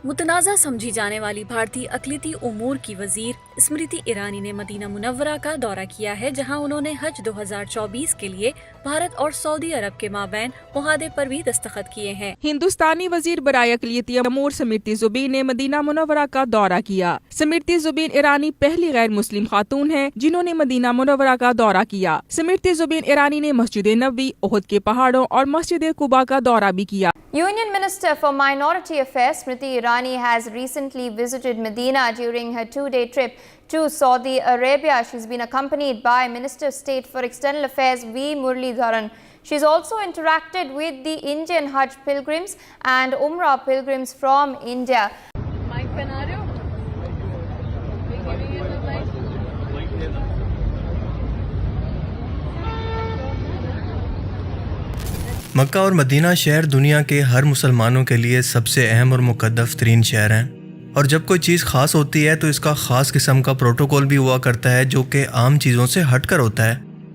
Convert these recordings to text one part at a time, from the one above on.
متنازع سمجھی جانے والی بھارتی اقلیتی امور کی وزیر اسمرتی ایرانی نے مدینہ منورہ کا دورہ کیا ہے، جہاں انہوں نے حج 2024 کے لیے بھارت اور سعودی عرب کے مابین معاہدے پر بھی دستخط کیے ہیں۔ ہندوستانی وزیر برائے اقلیتی امور اسمرتی زبین نے مدینہ منورہ کا دورہ کیا۔ اسمرتی زبین ایرانی پہلی غیر مسلم خاتون ہیں جنہوں نے مدینہ منورہ کا دورہ کیا۔ اسمرتی زبین ایرانی نے مسجد نبوی، احد کے پہاڑوں اور مسجد قباء کا دورہ بھی کیا۔ Union Minister for Minority Affairs Smriti Irani has recently visited Medina during her two-day trip to Saudi Arabia. She's been accompanied by Minister of State for External Affairs V. Muralidharan. She's also interacted with the Indian Hajj pilgrims and Umrah pilgrims from India. مکہ اور مدینہ شہر دنیا کے ہر مسلمانوں کے لیے سب سے اہم اور مقدس ترین شہر ہیں، اور جب کوئی چیز خاص ہوتی ہے تو اس کا خاص قسم کا پروٹوکول بھی ہوا کرتا ہے جو کہ عام چیزوں سے ہٹ کر ہوتا ہے۔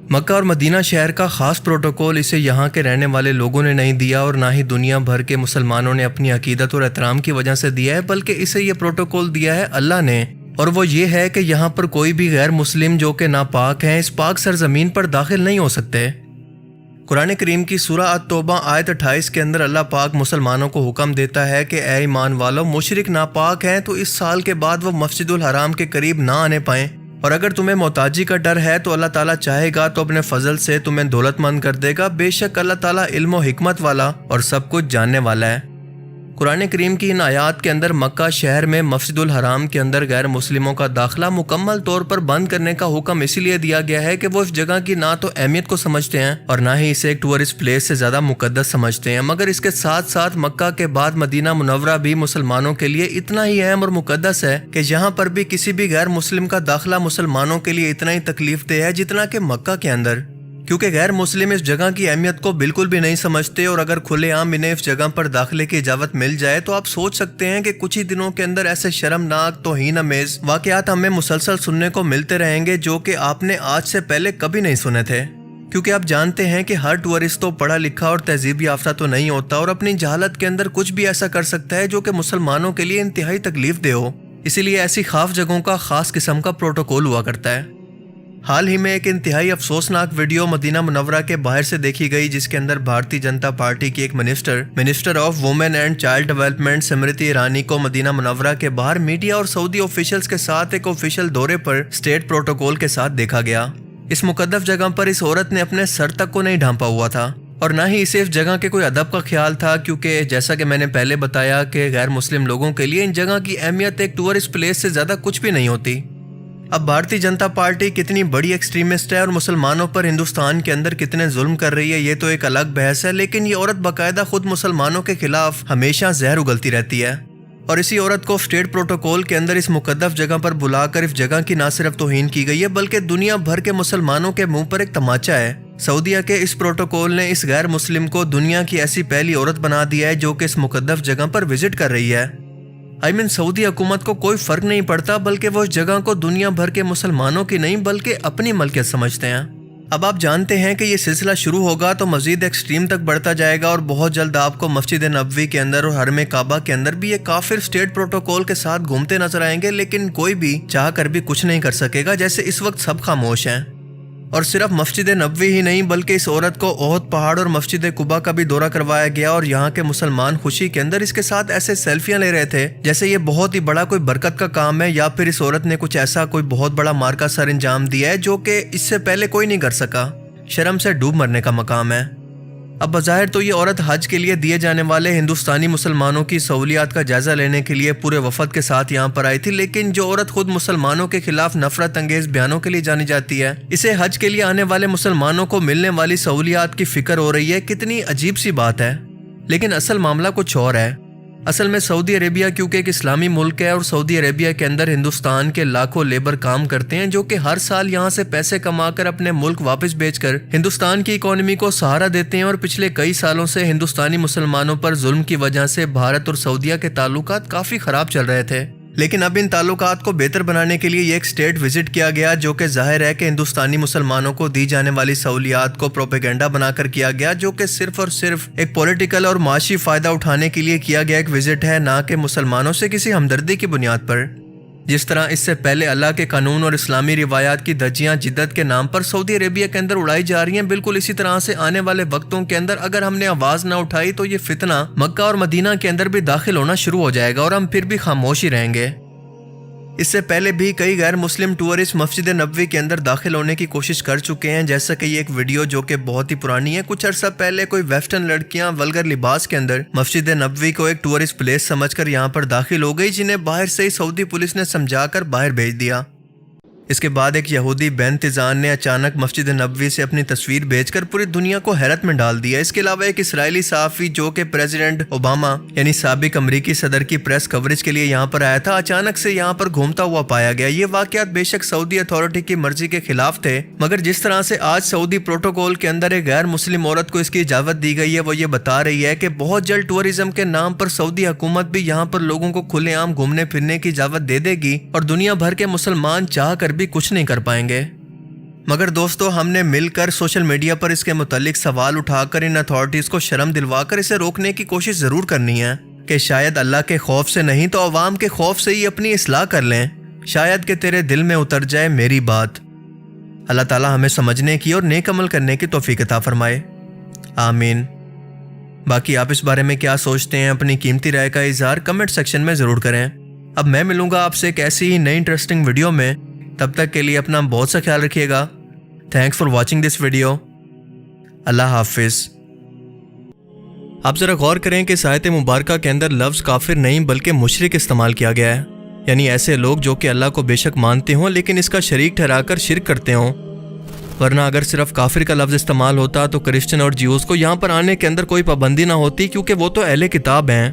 مکہ اور مدینہ شہر کا خاص پروٹوکول اسے یہاں کے رہنے والے لوگوں نے نہیں دیا اور نہ ہی دنیا بھر کے مسلمانوں نے اپنی عقیدت اور احترام کی وجہ سے دیا ہے، بلکہ اسے یہ پروٹوکول دیا ہے اللہ نے، اور وہ یہ ہے کہ یہاں پر کوئی بھی غیر مسلم جو کہ ناپاک ہیں اس پاک سرزمین پر داخل نہیں ہو سکتے۔ قرآن کریم کی سورہ التوبہ آیت 28 کے اندر اللہ پاک مسلمانوں کو حکم دیتا ہے کہ اے ایمان والو، مشرک ناپاک ہیں تو اس سال کے بعد وہ مسجد الحرام کے قریب نہ آنے پائیں، اور اگر تمہیں محتاجی کا ڈر ہے تو اللہ تعالیٰ چاہے گا تو اپنے فضل سے تمہیں دولت مند کر دے گا، بے شک اللہ تعالیٰ علم و حکمت والا اور سب کچھ جاننے والا ہے۔ قرآن کریم کی ان آیات کے اندر مکہ شہر میں مسجد الحرام کے اندر غیر مسلموں کا داخلہ مکمل طور پر بند کرنے کا حکم اسی لیے دیا گیا ہے کہ وہ اس جگہ کی نہ تو اہمیت کو سمجھتے ہیں اور نہ ہی اسے ایک ٹورسٹ پلیس سے زیادہ مقدس سمجھتے ہیں، مگر اس کے ساتھ ساتھ مکہ کے بعد مدینہ منورہ بھی مسلمانوں کے لیے اتنا ہی اہم اور مقدس ہے کہ یہاں پر بھی کسی بھی غیر مسلم کا داخلہ مسلمانوں کے لیے اتنا ہی تکلیف دہ ہے جتنا کہ مکہ کے اندر، کیونکہ غیر مسلم اس جگہ کی اہمیت کو بالکل بھی نہیں سمجھتے، اور اگر کھلے عام انہیں اس جگہ پر داخلے کی اجازت مل جائے تو آپ سوچ سکتے ہیں کہ کچھ ہی دنوں کے اندر ایسے شرمناک توہین آمیز واقعات ہمیں مسلسل سننے کو ملتے رہیں گے جو کہ آپ نے آج سے پہلے کبھی نہیں سنے تھے، کیونکہ آپ جانتے ہیں کہ ہر ٹورسٹ تو پڑھا لکھا اور تہذیب یافتہ تو نہیں ہوتا اور اپنی جہالت کے اندر کچھ بھی ایسا کر سکتا ہے جو کہ مسلمانوں کے لیے انتہائی تکلیف دہ ہو، اسی لیے ایسی خاص جگہوں کا خاص قسم کا پروٹوکول ہوا کرتا ہے۔ حال ہی میں ایک انتہائی افسوسناک ویڈیو مدینہ منورہ کے باہر سے دیکھی گئی جس کے اندر بھارتی جنتا پارٹی کی ایک minister of women and child development Smriti Irani کو مدینہ منورہ کے باہر میڈیا اور سعودی آفیشلز کے ساتھ ایک آفیشل دورے پر اسٹیٹ پروٹوکول کے ساتھ دیکھا گیا۔ اس مقدس جگہ پر اس عورت نے اپنے سر تک کو نہیں ڈھانپا ہوا تھا اور نہ ہی اسے اس جگہ کے کوئی ادب کا خیال تھا، کیونکہ جیسا کہ میں نے پہلے بتایا کہ غیر مسلم لوگوں کے لیے ان جگہ کی اہمیت ایک ٹورسٹ پلیس سے زیادہ کچھ بھی نہیں ہوتی۔ اب بھارتی جنتا پارٹی کتنی بڑی ایکسٹریمسٹ ہے اور مسلمانوں پر ہندوستان کے اندر کتنے ظلم کر رہی ہے یہ تو ایک الگ بحث ہے، لیکن یہ عورت باقاعدہ خود مسلمانوں کے خلاف ہمیشہ زہر اگلتی رہتی ہے، اور اسی عورت کو اسٹیٹ پروٹوکول کے اندر اس مقدس جگہ پر بلا کر اس جگہ کی نہ صرف توہین کی گئی ہے بلکہ دنیا بھر کے مسلمانوں کے منہ پر ایک تماچا ہے۔ سعودیہ کے اس پروٹوکول نے اس غیر مسلم کو دنیا کی ایسی پہلی عورت بنا دیا ہے جو کہ اس مقدس جگہ پر وزٹ کر رہی ہے۔ سعودی حکومت کو کوئی فرق نہیں پڑتا، بلکہ وہ اس جگہ کو دنیا بھر کے مسلمانوں کی نہیں بلکہ اپنی ملکیت سمجھتے ہیں۔ اب آپ جانتے ہیں کہ یہ سلسلہ شروع ہوگا تو مزید ایکسٹریم تک بڑھتا جائے گا، اور بہت جلد آپ کو مسجد نبوی کے اندر اور حرم کعبہ کے اندر بھی یہ کافر اسٹیٹ پروٹوکول کے ساتھ گھومتے نظر آئیں گے، لیکن کوئی بھی چاہ کر بھی کچھ نہیں کر سکے گا، جیسے اس وقت سب خاموش ہیں۔ اور صرف مسجد نبوی ہی نہیں بلکہ اس عورت کو احد پہاڑ اور مسجد قباء کا بھی دورہ کروایا گیا، اور یہاں کے مسلمان خوشی کے اندر اس کے ساتھ ایسے سیلفیاں لے رہے تھے جیسے یہ بہت ہی بڑا کوئی برکت کا کام ہے، یا پھر اس عورت نے کچھ ایسا کوئی بہت بڑا مارکا سر انجام دیا ہے جو کہ اس سے پہلے کوئی نہیں کر سکا۔ شرم سے ڈوب مرنے کا مقام ہے۔ اب بظاہر تو یہ عورت حج کے لیے دیے جانے والے ہندوستانی مسلمانوں کی سہولیات کا جائزہ لینے کے لیے پورے وفد کے ساتھ یہاں پر آئی تھی، لیکن جو عورت خود مسلمانوں کے خلاف نفرت انگیز بیانوں کے لیے جانی جاتی ہے، اسے حج کے لیے آنے والے مسلمانوں کو ملنے والی سہولیات کی فکر ہو رہی ہے۔ کتنی عجیب سی بات ہے، لیکن اصل معاملہ کچھ اور ہے۔ اصل میں سعودی عربیہ کیونکہ ایک اسلامی ملک ہے اور سعودی عربیہ کے اندر ہندوستان کے لاکھوں لیبر کام کرتے ہیں جو کہ ہر سال یہاں سے پیسے کما کر اپنے ملک واپس بیچ کر ہندوستان کی اکانومی کو سہارا دیتے ہیں، اور پچھلے کئی سالوں سے ہندوستانی مسلمانوں پر ظلم کی وجہ سے بھارت اور سعودیہ کے تعلقات کافی خراب چل رہے تھے۔ لیکن اب ان تعلقات کو بہتر بنانے کے لیے یہ ایک اسٹیٹ وزٹ کیا گیا، جو کہ ظاہر ہے کہ ہندوستانی مسلمانوں کو دی جانے والی سہولیات کو پروپیگنڈا بنا کر کیا گیا، جو کہ صرف اور صرف ایک پولیٹیکل اور معاشی فائدہ اٹھانے کے لیے کیا گیا ایک وزٹ ہے، نہ کہ مسلمانوں سے کسی ہمدردی کی بنیاد پر۔ جس طرح اس سے پہلے اللہ کے قانون اور اسلامی روایات کی دھجیاں جدت کے نام پر سعودی عربیہ کے اندر اڑائی جا رہی ہیں، بالکل اسی طرح سے آنے والے وقتوں کے اندر اگر ہم نے آواز نہ اٹھائی تو یہ فتنہ مکہ اور مدینہ کے اندر بھی داخل ہونا شروع ہو جائے گا اور ہم پھر بھی خاموش ہی رہیں گے۔ اس سے پہلے بھی کئی غیر مسلم ٹورسٹ مسجد نبوی کے اندر داخل ہونے کی کوشش کر چکے ہیں، جیسا کہ یہ ایک ویڈیو جو کہ بہت ہی پرانی ہے۔ کچھ عرصہ پہلے کوئی ویسٹرن لڑکیاں ولگر لباس کے اندر مسجد نبوی کو ایک ٹورسٹ پلیس سمجھ کر یہاں پر داخل ہو گئی، جنہیں باہر سے ہی سعودی پولیس نے سمجھا کر باہر بھیج دیا۔ اس کے بعد ایک یہودی بینتظان نے اچانک مسجد نبوی سے اپنی تصویر بھیج کر پوری دنیا کو حیرت میں ڈال دیا۔ اس کے علاوہ ایک اسرائیلی صحافی جو کہ پریزیڈنٹ اوباما یعنی سابق امریکی صدر کی پریس کوریج کے لیے یہاں پر آیا تھا، اچانک سے یہاں پر گھومتا ہوا پایا گیا۔ یہ واقعات بے شک سعودی اتھارٹی کی مرضی کے خلاف تھے، مگر جس طرح سے آج سعودی پروٹوکول کے اندر ایک غیر مسلم عورت کو اس کی اجازت دی گئی ہے، وہ یہ بتا رہی ہے کہ بہت جلد ٹورزم کے نام پر سعودی حکومت بھی یہاں پر لوگوں کو کھلے عام گھومنے پھرنے کی اجازت دے دے گی، اور دنیا بھر کے مسلمان چاہ کر بھی کچھ نہیں کر پائیں گے۔ مگر دوستو، ہم نے مل کر سوشل میڈیا پر اس کے متعلق سوال اٹھا کر ان اتھارٹیز کو شرم دلوا کر اسے روکنے کی کوشش ضرور کرنی ہے کہ شاید اللہ کے خوف سے نہیں تو عوام کے خوف سے ہی اپنی اصلاح کر لیں، شاید کہ تیرے دل میں اتر جائے میری بات۔ اللہ تعالی ہمیں سمجھنے کی اور نیک عمل کرنے کی توفیق عطا فرمائے، آمین۔ باقی آپ اس بارے میں کیا سوچتے ہیں؟ اپنی قیمتی رائے کا اظہار کمنٹ سیکشن میں ضرور کریں۔ اب میں ملوں گا آپ سے ایک ایسی ہی نئی انٹرسٹنگ ویڈیو میں، تب تک کے لیے اپنا بہت سا خیال رکھیے گا۔ Thanks for watching this video. اللہ حافظ۔ آپ ذرا غور کریں کہ اس آیت مبارکہ کے اندر لفظ کافر نہیں بلکہ مشرک استعمال کیا گیا ہے، یعنی ایسے لوگ جو کہ اللہ کو بے شک مانتے ہوں لیکن اس کا شریک ٹھہرا کر شرک کرتے ہوں۔ ورنہ اگر صرف کافر کا لفظ استعمال ہوتا تو کرسچن اور جیوز کو یہاں پر آنے کے اندر کوئی پابندی نہ ہوتی، کیونکہ وہ تو اہل کتاب ہیں،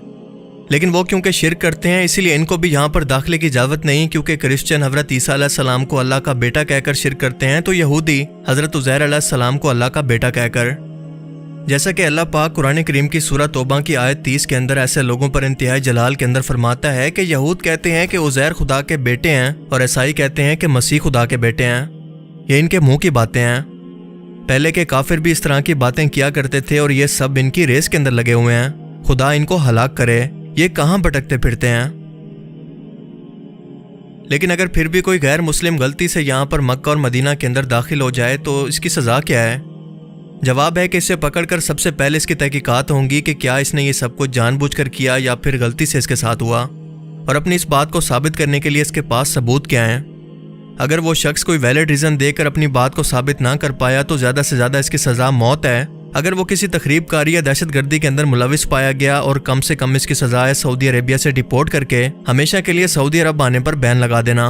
لیکن وہ کیونکہ شرک کرتے ہیں اسی لیے ان کو بھی یہاں پر داخلے کی اجازت نہیں، کیونکہ کرسچن حضرت عیسیٰ علیہ السلام کو اللہ کا بیٹا کہہ کر شرک کرتے ہیں، تو یہودی حضرت عزیر علیہ السلام کو اللہ کا بیٹا کہہ کر۔ جیسا کہ اللہ پاک قرآن کریم کی سورہ توبہ کی آیت 30 کے اندر ایسے لوگوں پر انتہائی جلال کے اندر فرماتا ہے کہ یہود کہتے ہیں کہ عزیر خدا کے بیٹے ہیں اور عیسائی کہتے ہیں کہ مسیح خدا کے بیٹے ہیں۔ یہ ان کے منہ کی باتیں ہیں۔ پہلے کے کافر بھی اس طرح کی باتیں کیا کرتے تھے اور یہ سب ان کی ریس کے اندر لگے ہوئے ہیں۔ خدا ان کو ہلاک کرے، یہ کہاں بھٹکتے پھرتے ہیں۔ لیکن اگر پھر بھی کوئی غیر مسلم غلطی سے یہاں پر مکہ اور مدینہ کے اندر داخل ہو جائے تو اس کی سزا کیا ہے؟ جواب ہے کہ اسے پکڑ کر سب سے پہلے اس کی تحقیقات ہوں گی کہ کیا اس نے یہ سب کچھ جان بوجھ کر کیا یا پھر غلطی سے اس کے ساتھ ہوا، اور اپنی اس بات کو ثابت کرنے کے لیے اس کے پاس ثبوت کیا ہیں۔ اگر وہ شخص کوئی ویلڈ ریزن دے کر اپنی بات کو ثابت نہ کر پایا تو زیادہ سے زیادہ اس کی سزا موت ہے۔ اگر وہ کسی تخریب کاری یا دہشت گردی کے اندر ملوث پایا گیا اور کم سے کم اس کی سزا ہے سعودی عربیہ سے ڈیپورٹ کر کے ہمیشہ کے لیے سعودی عرب آنے پر بین لگا دینا۔